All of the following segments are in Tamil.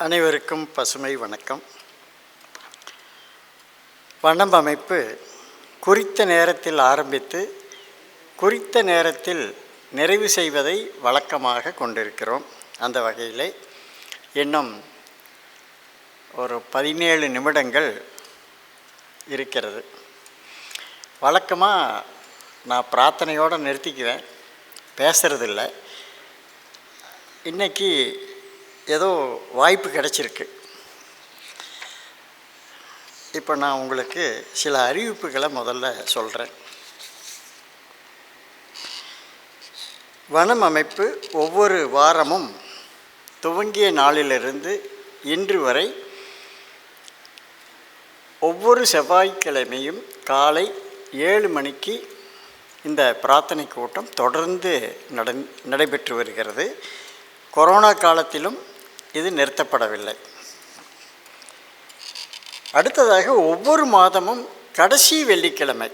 அனைவருக்கும் பசுமை வணக்கம். வனம் அமைப்பு குறித்த நேரத்தில் ஆரம்பித்து குறித்த நேரத்தில் நிறைவு செய்வதை வழக்கமாக கொண்டிருக்கிறோம். அந்த வகையில் இன்னும் ஒரு 17 நிமிடங்கள் இருக்கிறது. வழக்கமாக நான் பிரார்த்தனையோடு நிறுத்திக்குவேன், பேசுகிறதில்ல. இன்றைக்கி ஏதோ வாய்ப்பு கிடச்சிருக்கு. இப்போ நான் உங்களுக்கு சில அறிவிப்புகளை முதல்ல சொல்கிறேன். வனம் அமைப்பு ஒவ்வொரு வாரமும் துவங்கிய நாளிலிருந்து இன்று வரை ஒவ்வொரு செவ்வாய்க்கிழமையும் காலை 7 மணிக்கு இந்த பிரார்த்தனை கூட்டம் தொடர்ந்து நடைபெற்று வருகிறது. கொரோனா காலத்திலும் இது நிறுத்தப்படவில்லை. அடுத்ததாக ஒவ்வொரு மாதமும் கடைசி வெள்ளிக்கிழமை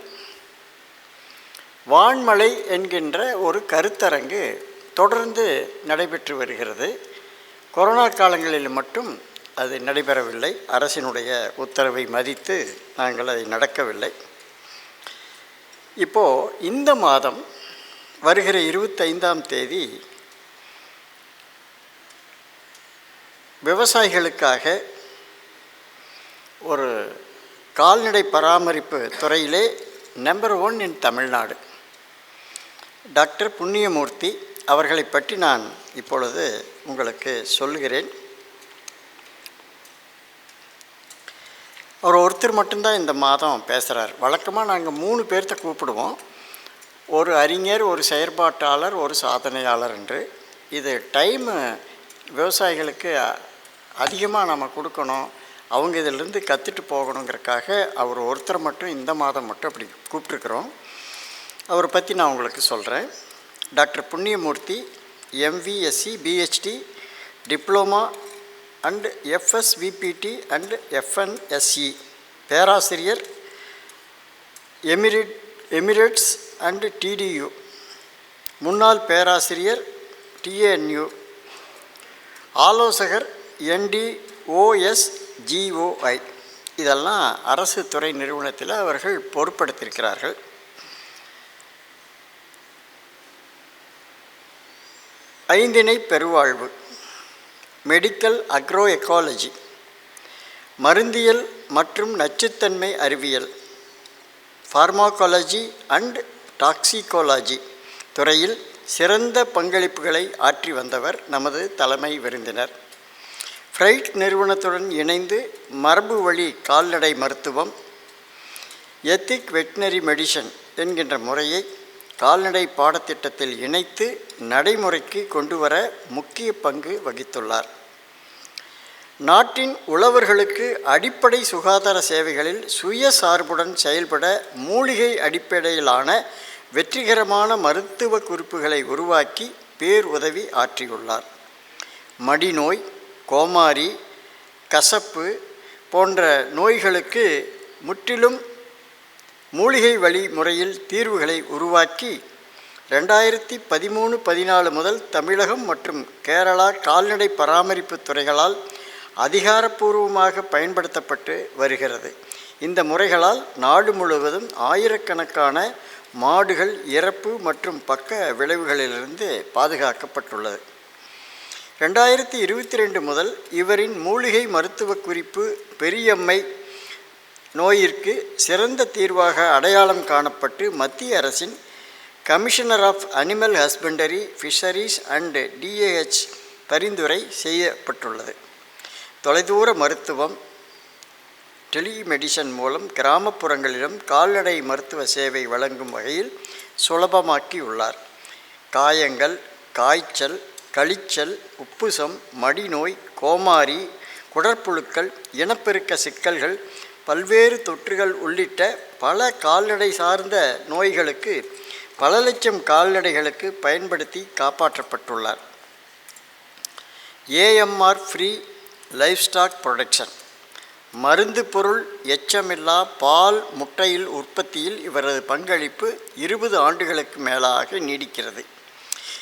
வான்மழை என்கின்ற ஒரு கருத்தரங்கு தொடர்ந்து நடைபெற்று வருகிறது. கொரோனா காலங்களில் மட்டும் அது நடைபெறவில்லை. அரசினுடைய உத்தரவை மதித்து நாங்கள் அதை நடக்கவில்லை. இப்போது இந்த மாதம் வருகிற 25ஆம் தேதி விவசாயிகளுக்காக ஒரு கால்நடை பராமரிப்பு துறையிலே நம்பர் 1 இன் தமிழ்நாடு டாக்டர் புண்ணியமூர்த்தி அவர்களை பற்றி நான் இப்பொழுது உங்களுக்கு சொல்லுகிறேன். அவர் ஒருத்தர் மட்டும்தான் இந்த மாதம் பேசுகிறார். வழக்கமாக நாங்கள் 3 பேர்த்த கூப்பிடுவோம். ஒரு அறிஞர், ஒரு செயற்பாட்டாளர், ஒரு சாதனையாளர் என்று. இது டைமு விவசாயிகளுக்கு அதிகமாக நம்ம கொடுக்கணும், அவங்க இதிலிருந்து கற்றுட்டு போகணுங்கிறதுக்காக அவர் ஒருத்தர் மட்டும் இந்த மாதம் மட்டும் அப்படி கூப்பிட்ருக்குறோம். அவரை பற்றி நான் உங்களுக்கு சொல்கிறேன். Doctor Punniyamoorthy MVSc PhD diploma and FSVPT and FNSE, பேராசிரியர் எமிரேட்ஸ் அண்ட் TDU, முன்னாள் பேராசிரியர் TANU, ஆலோசகர் NDOSGOI. இதெல்லாம் அரசு துறை நிறுவனத்தில் அவர்கள் பொறுப்படுத்தியிருக்கிறார்கள். ஐந்திணை பெருவாழ்வு, மெடிக்கல் அக்ரோ எக்காலஜி, மருந்தியல் மற்றும் நச்சுத்தன்மை அறிவியல், ஃபார்மாகாலஜி அண்ட் டாக்சிகாலஜி துறையில் சிறந்த பங்களிப்புகளை ஆற்றி வந்தவர் நமது தலைமை விருந்தினர். ஃப்ரைட் நிறுவனத்துடன் இணைந்து மரபு வழி கால்நடை மருத்துவம், எத்திக் வெட்டினரி மெடிசன் என்கின்ற முறையை கால்நடை பாடத்திட்டத்தில் இணைத்து நடைமுறைக்கு கொண்டு வர முக்கிய பங்கு வகித்துள்ளார். நாட்டின் உழவர்களுக்கு அடிப்படை சுகாதார சேவைகளில் சுயசார்புடன் செயல்பட மூலிகை அடிப்படையிலான வெற்றிகரமான மருத்துவ குறிப்புகளை உருவாக்கி பேருதவி ஆற்றியுள்ளார். மடிநோய், கோமாரி, கசப்பு போன்ற நோய்களுக்கு முற்றிலும் மூலிகை வழி முறையில் தீர்வுகளை உருவாக்கி 2013-14 முதல் தமிழகம் மற்றும் கேரளா கால்நடை பராமரிப்பு துறைகளால் அதிகாரப்பூர்வமாக பயன்படுத்தப்பட்டு வருகிறது. இந்த முறைகளால் நாடு முழுவதும் ஆயிரக்கணக்கான மாடுகள் இறப்பு மற்றும் பக்க விளைவுகளிலிருந்து பாதுகாக்கப்பட்டுள்ளது. 2022 முதல் இவரின் மூலிகை மருத்துவ குறிப்பு பெரியம்மை நோயிற்கு சிறந்த தீர்வாக அடையாளம் காணப்பட்டு மத்திய அரசின் commissioner of animal husbandry, fisheries and DAH பரிந்துரை செய்யப்பட்டுள்ளது. தொலைதூர மருத்துவம், டெலிமெடிசன் மூலம் கிராமப்புறங்களிலும் கால்நடை மருத்துவ சேவை வழங்கும் வகையில் சுலபமாக்கியுள்ளார். காயங்கள், காய்ச்சல், கழிச்சல், உப்புசம், மடிநோய், கோமாரி, குடற்புழுக்கள், இனப்பெருக்க சிக்கல்கள், பல்வேறு தொற்றுகள் உள்ளிட்ட பல கால்நடை சார்ந்த நோய்களுக்கு பல லட்சம் கால்நடைகளுக்கு பயன்படுத்தி காப்பாற்றப்பட்டுள்ளார். AMR free livestock production, மருந்து பொருள் எச்சமில்லா பால் முட்டையில் உற்பத்தியில் இவரது பங்களிப்பு 20 ஆண்டுகளுக்கு மேலாக நீடிக்கிறது.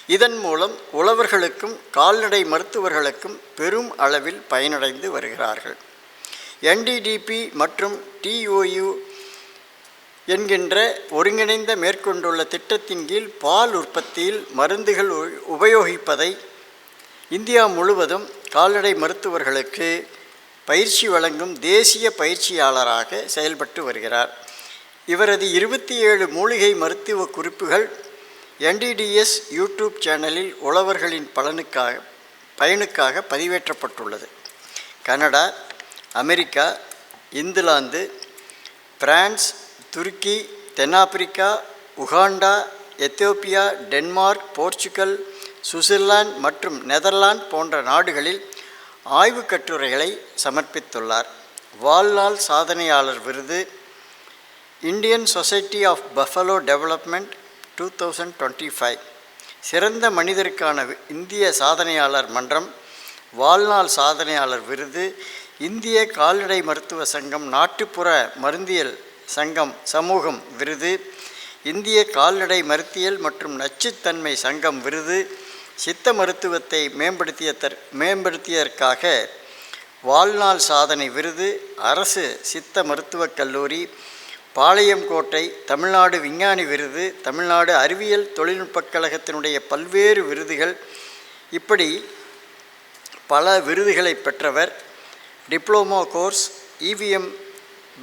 இதன் மூலம் உழவர்களுக்கும் கால்நடை மருத்துவர்களுக்கும் பெரும் அளவில் பயனடைந்து வருகிறார்கள். NDDP மற்றும் TOU என்கின்ற ஒருங்கிணைந்த மேற்கொண்டுள்ள திட்டத்தின் கீழ் பால் உற்பத்தியில் மருந்துகள் உபயோகிப்பதை இந்தியா முழுவதும் கால்நடை மருத்துவர்களுக்கு பயிற்சி வழங்கும் தேசிய பயிற்சியாளராக செயல்பட்டு வருகிறார். இவரது 27 மூலிகை மருத்துவ குறிப்புகள் NDDS யூடியூப் சேனலில் உழவர்களின் பயனுக்காக பதிவேற்றப்பட்டுள்ளது. கனடா, அமெரிக்கா, இங்கிலாந்து, பிரான்ஸ், துருக்கி, தென்னாப்பிரிக்கா, Uganda, Ethiopia, Denmark, Portugal, Switzerland மற்றும் நெதர்லாந்து போன்ற நாடுகளில் ஆய்வுக் கட்டுரைகளை சமர்ப்பித்துள்ளார். வாழ்நாள் சாதனையாளர் விருது Indian society of buffalo development 2025, சிறந்த மனிதருக்கான இந்திய சாதனையாளர் மன்றம் வாழ்நாள் சாதனையாளர் விருது, இந்திய கால்நடை மருத்துவ சங்கம் நாட்டுப்புற மருந்தியல் சமூகம் விருது, இந்திய கால்நடை மருத்தியல் மற்றும் நச்சுத்தன்மை சங்கம் விருது, சித்த மருத்துவத்தை மேம்படுத்தியதற்காக வாழ்நாள் சாதனை விருது, அரசு சித்த மருத்துவக் கல்லூரி, பாளையங்கோட்டை தமிழ்நாடு விஞ்ஞானி விருது, தமிழ்நாடு அறிவியல் தொழில்நுட்பக் கழகத்தினுடைய பல்வேறு விருதுகள், இப்படி பல விருதுகளை பெற்றவர். டிப்ளமோ கோர்ஸ் EVM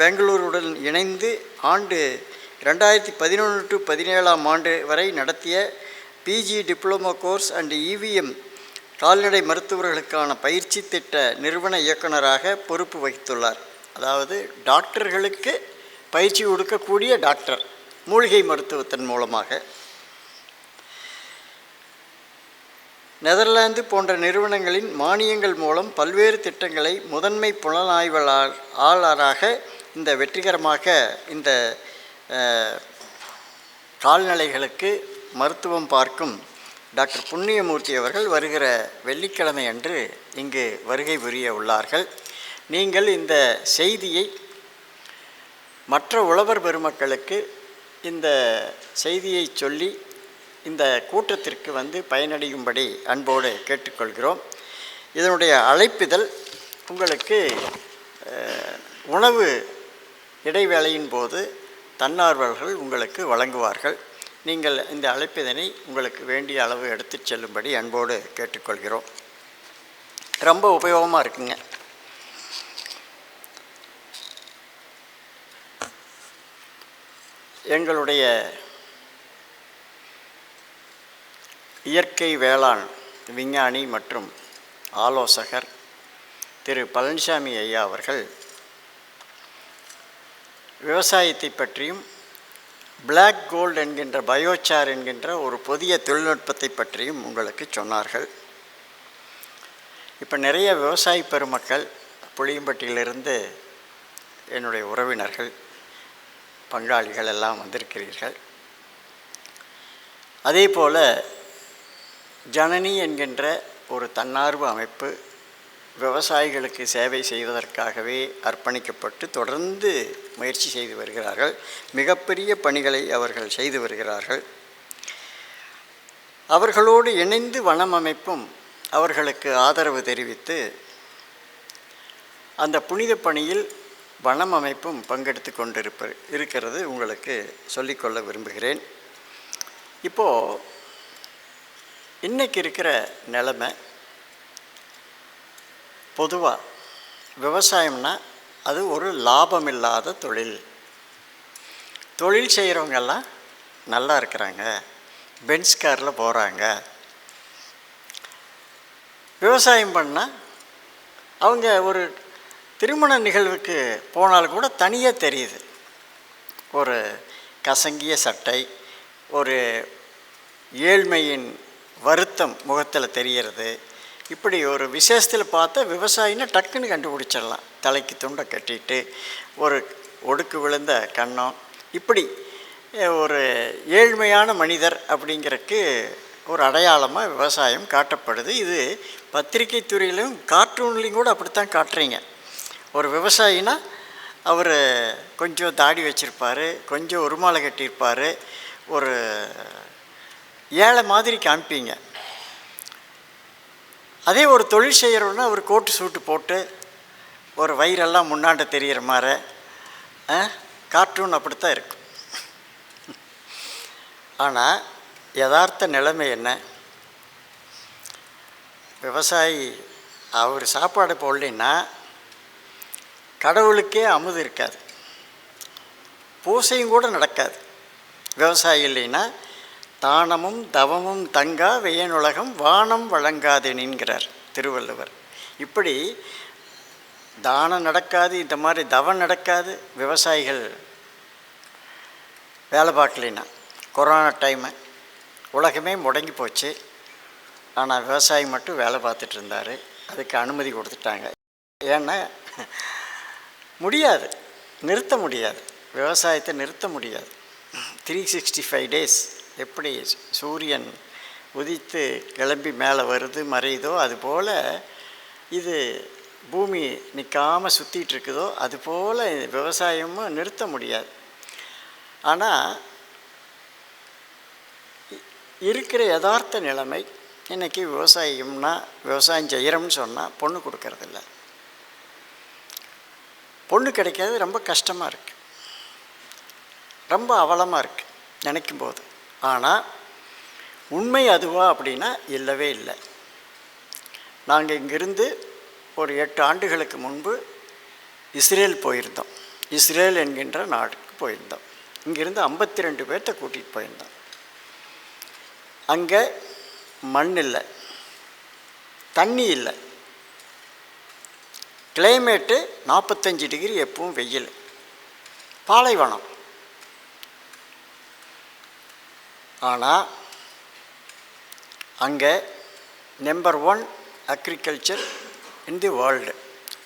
பெங்களூருடன் இணைந்து ஆண்டு 2011 to 17 வரை நடத்திய PG diploma course and EVM கால்நடை மருத்துவர்களுக்கான பயிற்சி திட்ட நிறுவன இயக்குநராக பொறுப்பு வகித்துள்ளார். அதாவது டாக்டர்களுக்கு பயிற்சி கொடுக்கக்கூடிய டாக்டர் மூலிகை மருத்துவத்தின் மூலமாக. நெதர்லாந்து போன்ற நிறுவனங்களின் மானியங்கள் மூலம் பல்வேறு திட்டங்களை முதன்மை புலனாய்வாளராக இந்த வெற்றிகரமாக இந்த கால்நடைகளுக்கு மருத்துவம் பார்க்கும் டாக்டர் புண்ணியமூர்த்தி அவர்கள் வருகிற வெள்ளிக்கிழமை அன்று இங்கு வருகை புரிய உள்ளார்கள். நீங்கள் இந்த செய்தியை மற்ற உழவர் பெருமக்களுக்கு இந்த செய்தியை சொல்லி இந்த கூட்டத்திற்கு வந்து பயனடையும்படி அன்போடு கேட்டுக்கொள்கிறோம். இதனுடைய அழைப்பிதழ் உங்களுக்கு உணவு இடைவேளையின் போது தன்னார்வலர்கள் உங்களுக்கு வழங்குவார்கள். நீங்கள் இந்த அழைப்பிதனை உங்களுக்கு வேண்டிய அளவு எடுத்துச் செல்லும்படி அன்போடு கேட்டுக்கொள்கிறோம். ரொம்ப உபயோகமாக இருக்குங்க. எங்களுடைய இயற்கை வேளாண் விஞ்ஞானி மற்றும் ஆலோசகர் திரு பழனிசாமி ஐயா அவர்கள் விவசாயத்தை பற்றியும் பிளாக் கோல்டு என்கின்ற பயோசார் என்கின்ற ஒரு புதிய தொழில்நுட்பத்தை பற்றியும் உங்களுக்கு சொன்னார்கள். இப்போ நிறைய விவசாய பெருமக்கள் புளியம்பட்டியிலிருந்து என்னுடைய உறவினர்கள் பங்காளிகள் எல்லாம் வந்திருக்கிறீர்கள். அதே போல் ஜனனி என்கின்ற ஒரு தன்னார்வ அமைப்பு விவசாயிகளுக்கு சேவை செய்வதற்காகவே அர்ப்பணிக்கப்பட்டு தொடர்ந்து முயற்சி செய்து வருகிறார்கள். மிகப்பெரிய பணிகளை அவர்கள் செய்து வருகிறார்கள். அவர்களோடு இணைந்து வனம் அமைப்பும் அவர்களுக்கு ஆதரவு தெரிவித்து அந்த புனித பணியில் வனம் அமைப்பும் பங்கெடுத்து இருக்கிறது உங்களுக்கு சொல்லிக்கொள்ள விரும்புகிறேன். இப்போது இன்றைக்கி இருக்கிற நிலைமை, பொதுவாக விவசாயம்னா அது ஒரு லாபம் இல்லாத தொழில். தொழில் செய்கிறவங்கெல்லாம் நல்லா இருக்கிறாங்க, பென்ஸ் காரில் போகிறாங்க. விவசாயம் பண்ணால் அவங்க ஒரு திருமண நிகழ்வுக்கு போனாலும் கூட தனியாக தெரியுது. ஒரு கசங்கிய சட்டை, ஒரு ஏழ்மையின் வருத்தம் முகத்தில் தெரிகிறது. இப்படி ஒரு விசேஷத்தில் பார்த்தா விவசாயின்னா டக்குன்னு கண்டுபிடிச்சிடலாம். தலைக்கு துண்டை கட்டிட்டு ஒரு ஒடுக்கு விழுந்த கன்னம், இப்படி ஒரு ஏழ்மையான மனிதர் அப்படிங்கிறதுக்கு ஒரு அடையாளமாக விவசாயம் காட்டப்படுது. இது பத்திரிகை துறையிலும் கார்ட்டூன்லேயும் கூட அப்படித்தான் காட்டுறீங்க. ஒரு விவசாயினா அவர் கொஞ்சம் தாடி வச்சுருப்பார், கொஞ்சம் உருமாலை கட்டியிருப்பார், ஒரு ஏழை மாதிரி காமிப்பீங்க. அதே ஒரு தொழில் செய்கிறோன்னா அவர் கோட்டு சூட்டு போட்டு ஒரு வயிறெல்லாம் முன்னாண்ட தெரிகிற மாதிரி கார்ட்டூன் அப்படித்தான் இருக்கும். ஆனால் யதார்த்த நிலைமை என்ன? விவசாயி அவர் சாப்பாடு போடலைன்னா கடவுளுக்கே அமுது இருக்காது, பூசையும் கூட நடக்காது. விவசாயி இல்லைன்னா தானமும் தவமும் தங்கா வெயனுலகம் வானம் வழங்காதேன்கிறார் திருவள்ளுவர். இப்படி தானம் நடக்காது, இந்த மாதிரி தவம் நடக்காது. விவசாயிகள் வேலை பார்க்கலைன்னா கொரோனா டைமு உலகமே முடங்கி போச்சு. ஆனால் விவசாயி மட்டும் வேலை பார்த்துட்டு இருந்தார். அதுக்கு அனுமதி கொடுத்துட்டாங்க. ஏன்னா முடியாது, நிறுத்த முடியாது, விவசாயத்தை நிறுத்த முடியாது. 365 days எப்படி சூரியன் உதித்து கிளம்பி மேலே வருது மறையுதோ, அதுபோல் இது பூமி நிற்காமல் சுற்றிட்டு இருக்குதோ, அதுபோல் விவசாயமும் நிறுத்த முடியாது. ஆனால் இருக்கிற யதார்த்த நிலைமை இன்றைக்கி விவசாயம் செய்கிறோம்னு சொன்னால் பொண்ணு கொடுக்கறதில்ல. பொண்ணு கிடைக்கிறது ரொம்ப கஷ்டமாக இருக்குது, ரொம்ப அவலமாக இருக்குது நினைக்கும் போது. ஆனால் உண்மை அதுவா அப்படின்னா இல்லவே இல்லை. நாங்கள் இங்கிருந்து ஒரு 8 ஆண்டுகளுக்கு முன்பு இஸ்ரேல் போயிருந்தோம். இஸ்ரேல் என்கின்ற நாடுக்கு போயிருந்தோம். இங்கிருந்து 52 பேர்த்த கூட்டிகிட்டு போயிருந்தோம். அங்கே மண் இல்லை, தண்ணி இல்லை, கிளைமேட்டு 45 டிகிரி எப்பவும் வெயில், பாலைவனம். ஆனால் அங்கே number 1 agriculture in the world,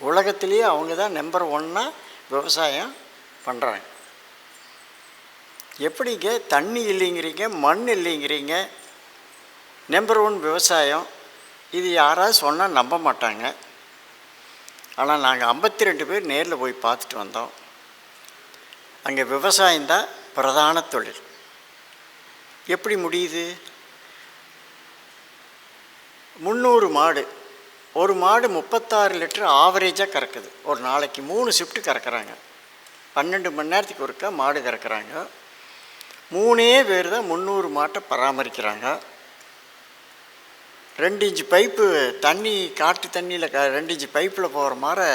உலகத்திலேயே அவங்க தான் நம்பர் 1 விவசாயம் பண்ணுறாங்க. எப்படிங்க தண்ணி இல்லைங்கிறீங்க, மண் இல்லைங்கிறீங்க, நம்பர் 1 விவசாயம்? இது யாராவது சொன்னால் நம்ப மாட்டாங்க. ஆனால் நாங்கள் 52 பேர் நேரில் போய் பார்த்துட்டு வந்தோம். அங்கே விவசாயம்தான் பிரதான தொழில். எப்படி முடியுது? 300 மாடு, ஒரு மாடு 36 லிட்டர் ஆவரேஜாக கறக்குது. ஒரு நாளைக்கு 3 ஷிஃப்ட்டு கறக்குறாங்க. 12 மணி நேரத்துக்கு ஒருக்கா மாடு கறக்குறாங்க. 3 பேர் தான் 300 மாட்டை பராமரிக்கிறாங்க. 2 இன்ச்சு பைப்பு தண்ணி, காட்டு தண்ணியில் 2 இன்ச்சு பைப்பில் போகிற மாதிரி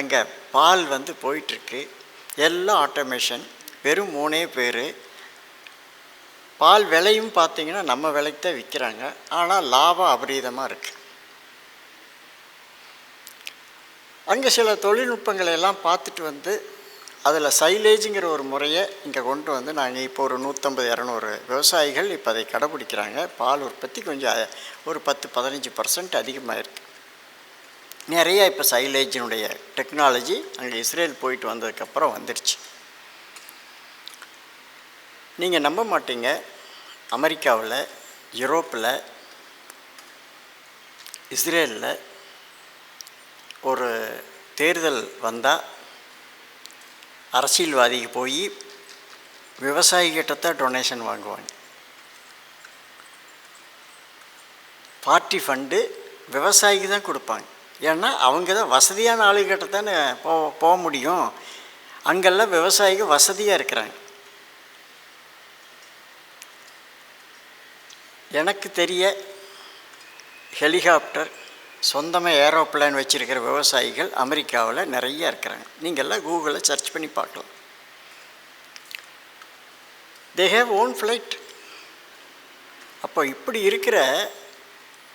அங்கே பால் போயிட்டுருக்கு. எல்லாம் ஆட்டோமேஷன். வெறும் 3 பேர். பால் விலையும் பார்த்திங்கன்னா நம்ம விலைக்கு தான் விற்கிறாங்க. ஆனால் லாபம் அபரீதமாக இருக்குது. அங்கே சில தொழில்நுட்பங்களை எல்லாம் பார்த்துட்டு அதில் சைலேஜுங்கிற ஒரு முறையை இங்கே கொண்டு நாங்கள் இப்போ ஒரு 150-200 விவசாயிகள் இப்போ அதை கடைப்பிடிக்கிறாங்க. பால் உற்பத்தி கொஞ்சம் ஒரு 10-15% அதிகமாக இருக்குது. நிறைய இப்போ சைலேஜினுடைய டெக்னாலஜி அங்கே இஸ்ரேல் போயிட்டு வந்ததுக்கப்புறம் வந்துடுச்சு. நீங்கள் நம்ப மாட்டீங்க, அமெரிக்காவில், யூரோப்பில், இஸ்ரேலில் ஒரு தேர்தல் வந்தால் அரசியல்வாதிக்கு போய் விவசாயிகிட்ட தான் டொனேஷன் வாங்குவாங்க. பார்ட்டி ஃபண்டு விவசாயிக்கு தான் கொடுப்பாங்க. ஏன்னா அவங்க தான் வசதியான ஆளுகிட்ட தானே போக முடியும். அங்கெல்லாம் விவசாயிகள் வசதியாக இருக்கிறாங்க. எனக்கு தெரிய ஹெலிகாப்டர், சொந்தமாக ஏரோப்ளேன் வச்சுருக்கிற விவசாயிகள் அமெரிக்காவில் நிறைய இருக்கிறாங்க. நீங்கள்லாம் கூகுளில் சர்ச் பண்ணி பார்க்கலாம். They have own flight. அப்போ இப்படி இருக்கிற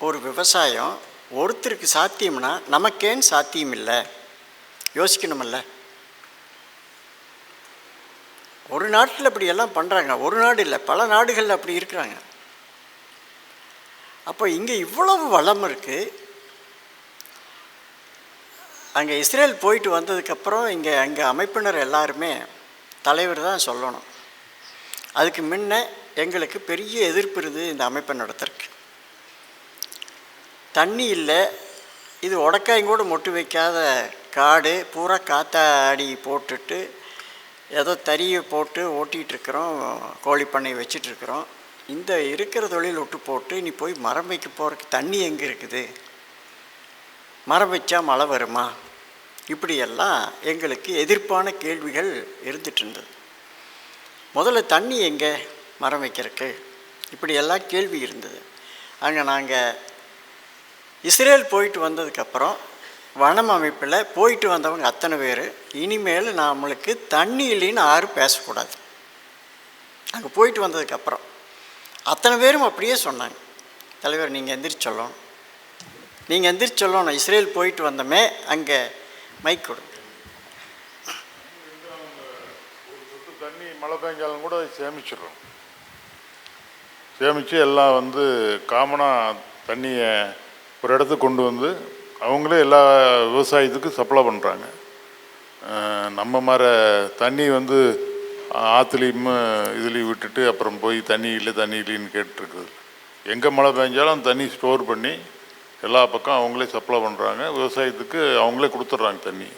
ஒரு விவசாயம் ஒருத்தருக்கு சாத்தியம்னா நமக்கேன்னு சாத்தியம் இல்லை? யோசிக்கணுமில்ல. ஒரு நாட்டில் அப்படி எல்லாம் பண்ணுறாங்க. ஒரு நாடு இல்லை, பல நாடுகளில் அப்படி இருக்கிறாங்க. அப்போ இங்கே இவ்வளவு வளம் இருக்குது. அங்கே இஸ்ரேல் போயிட்டு வந்ததுக்கப்புறம் அங்கே அமைப்பினர் எல்லாருமே தலைவர் தான் சொல்லணும். அதுக்கு முன்ன எங்களுக்கு பெரிய எதிர்ப்பு இருந்தது இந்த அமைப்பை நடத்துறதுக்கு. தண்ணி இல்லை, இது உடக்காயும் கூட மொட்டு வைக்காத காடு, பூரா காத்தாடி போட்டுட்டு ஏதோ தறியை போட்டு ஓட்டிகிட்ருக்குறோம், கோழி பண்ணை வச்சிட்ருக்குறோம். இந்த இருக்கிற தொழில் விட்டு போட்டு நீ போய் மரம் வைக்க போகிறதுக்கு தண்ணி எங்கே இருக்குது, மரம் வச்சா மழை வருமா, இப்படியெல்லாம் எங்களுக்கு எதிர்ப்பான கேள்விகள் இருந்துட்டு இருந்தது. முதல்ல தண்ணி எங்கே மரம் வைக்கிறதுக்கு, இப்படியெல்லாம் கேள்வி இருந்தது. அங்கே நாங்கள் இஸ்ரேல் போயிட்டு வந்ததுக்கப்புறம் வனம் அமைப்பில் போயிட்டு வந்தவங்க அத்தனை பேர் இனிமேல் நம்மளுக்கு தண்ணி இல்லைன்னு யாரும் பேசக்கூடாது. அங்கே போயிட்டு வந்ததுக்கப்புறம் அத்தனை பேரும் அப்படியே சொன்னாங்க, தலைவர் நீங்கள் எந்திரிச்சு சொல்லணும், நீங்கள் எந்திரிச்சு சொல்லணும், இஸ்ரேல் போயிட்டு வந்தோமே அங்கே மைக் கொடுங்க. தண்ணி மழை பெஞ்சாலும் கூட சேமிச்சிடுறோம். சேமித்து எல்லாம் காமனாக தண்ணியை ஒரு இடத்துக்கு கொண்டு வந்து அவங்களே எல்லா விவசாயத்துக்கும் சப்ளை பண்ணுறாங்க. நம்ம மாதிரி தண்ணி ஆற்றுலையும் இதுலேயும் விட்டுட்டு அப்புறம் போய் தண்ணி இல்லைன்னு கேட்டுருக்குது. எங்கே மழை பெஞ்சாலும் தண்ணி ஸ்டோர் பண்ணி எல்லா பக்கம் அவங்களே சப்ளை பண்ணுறாங்க, விவசாயத்துக்கு அவங்களே கொடுத்துட்றாங்க தண்ணி.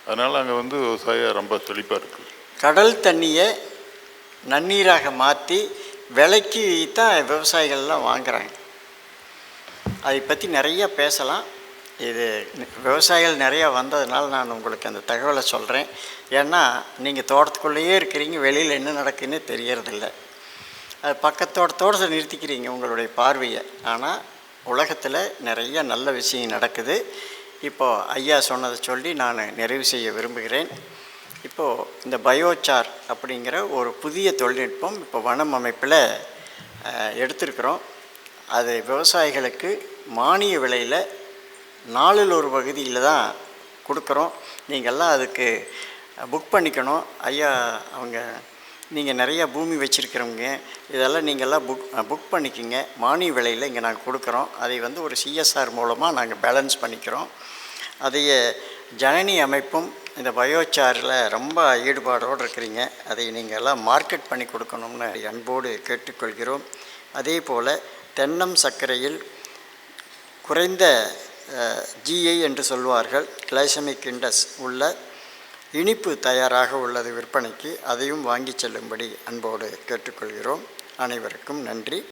அதனால் அங்கே விவசாயம் ரொம்ப செழிப்பாக இருக்குது. கடல் தண்ணியை நன்னீராக மாற்றி விலைக்கு தான் விவசாயிகள்லாம் வாங்குகிறாங்க. அதை பற்றி நிறைய பேசலாம். இது விவசாயிகள் நிறையா வந்ததுனால நான் உங்களுக்கு அந்த தகவலை சொல்கிறேன். ஏன்னா நீங்கள் தோட்டத்துக்குள்ளேயே இருக்கிறீங்க, வெளியில் என்ன நடக்குதுன்னு தெரியறதில்ல. அது பக்கத்தோட்டத்தோடு நிறுத்திக்கிறீங்க உங்களுடைய பார்வையை. ஆனால் உலகத்தில் நிறைய நல்ல விஷயம் நடக்குது. இப்போது ஐயா சொன்னதை சொல்லி நான் நிறைவு செய்ய விரும்புகிறேன். இப்போது இந்த பயோசார் அப்படிங்கிற ஒரு புதிய தொழில்நுட்பம் இப்போ வனம் அமைப்பில் எடுத்திருக்கிறோம். அது விவசாயிகளுக்கு மானிய விலையில் 4 பகுதியில் தான் கொடுக்குறோம். நீங்கள்லாம் அதுக்கு புக் பண்ணிக்கணும். ஐயா அவங்க நீங்கள் நிறையா பூமி வச்சுருக்கிறவங்க இதெல்லாம் நீங்கள்லாம் புக் பண்ணிக்கிங்க. மானிய விலையில் இங்கே நாங்கள் கொடுக்குறோம். அதை ஒரு சிஎஸ்ஆர் மூலமாக நாங்கள் பேலன்ஸ் பண்ணிக்கிறோம். அதைய ஜனனி அமைப்பும் இந்த பயோசாரில் ரொம்ப ஈடுபாடோடு இருக்கிறீங்க. அதை நீங்கள் எல்லாம் மார்க்கெட் பண்ணி கொடுக்கணும்னு அன்போடு கேட்டுக்கொள்கிறோம். அதே போல் தென்னம் சர்க்கரையில் குறைந்த ஜிஐ என்று சொல்வார்கள், கிளைசமிக் இண்டெக்ஸ் உள்ள இனிப்பு தயாராக உள்ளது விற்பனைக்கு. அதையும் வாங்கி செல்லும்படி அன்போடு கேட்டுக்கொள்கிறோம். அனைவருக்கும் நன்றி.